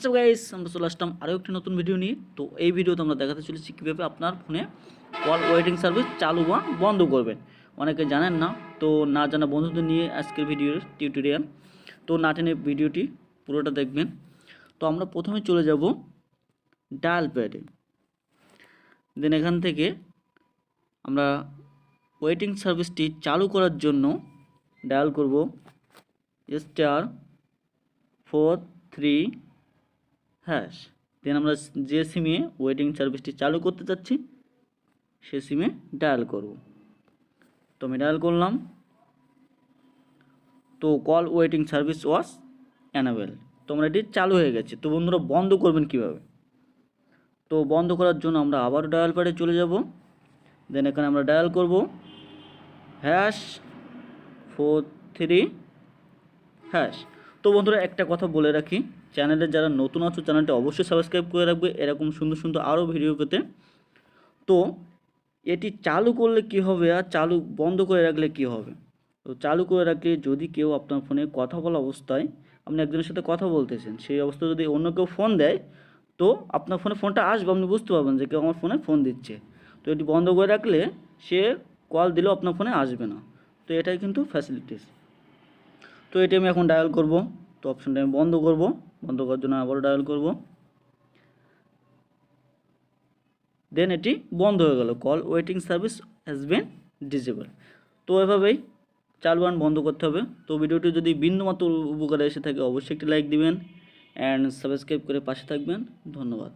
WhatsApp guys, আমরা চলে আসলাম আরও একটি নতুন ভিডিও নিয়ে। তো এই ভিডিওতে আমরা দেখাতে চলেছি কীভাবে আপনার ফোনে কল ওয়েটিং সার্ভিস চালু বা বন্ধ করবেন। অনেকে জানেন না, তো না জানা বন্ধুদের নিয়ে আজকের ভিডিওর টিউটোরিয়াল। তো না টেনে ভিডিওটি পুরোটা দেখবেন। তো আমরা প্রথমে চলে যাব ডায়াল প্যাডে, দেন এখান থেকে আমরা ওয়েটিং সার্ভিসটি চালু করার জন্য ডায়াল করব *43#। দেন আমরা যে সিমে ওয়েটিং সার্ভিসটি চালু করতে চাচ্ছি সে সিমে ডায়াল করব। তো আমি ডায়াল করলাম, তো call waiting service was unavailable. তো আমরা এটি চালু হয়ে গেছে। তো বন্ধুরা, বন্ধ করবেন কিভাবে? তো বন্ধ করার জন্য আমরা আবার ডায়াল প্যাডে চলে যাব, দেন এখানে আমরা ডায়াল করব #43#। তো বন্ধুরা, একটা কথা বলে রাখি, চ্যানেলে যারা নতুন আছো চ্যানেলটি অবশ্যই সাবস্ক্রাইব করে রাখবে এরকম সুন্দর সুন্দর আরও ভিডিও পেতে। তো এটি চালু করলে কি হবে আর বন্ধ করে রাখলে কি হবে? তো চালু করে রাখলে যদি কেউ আপনার ফোনে কথা বলা অবস্থায় আপনি একজনের সাথে কথা বলতেছেন, সেই অবস্থায় যদি অন্য কেউ ফোন দেয় তো আপনার ফোনে ফোনটা আসবে, আপনি বুঝতে পারবেন যে কেউ আমার ফোনে ফোন দিচ্ছে। তো এটি বন্ধ করে রাখলে সে কল দিলেও আপনার ফোনে আসবে না। তো এটাই কিন্তু ফ্যাসিলিটিস। তো এটি আমি এখন ডায়াল করব। তো অপশানটা আমি বন্ধ করব। বন্ধ করার জন্য আবারও ডায়াল করব, দেন এটি বন্ধ হয়ে গেল। Call waiting service has been disable. তো এভাবেই চালু আর বন্ধ করতে হবে। তো ভিডিওটি যদি বিন্দুমাত্র উপকারে এসে থাকে অবশ্যই একটি লাইক দিবেন অ্যান্ড সাবস্ক্রাইব করে পাশে থাকবেন। ধন্যবাদ।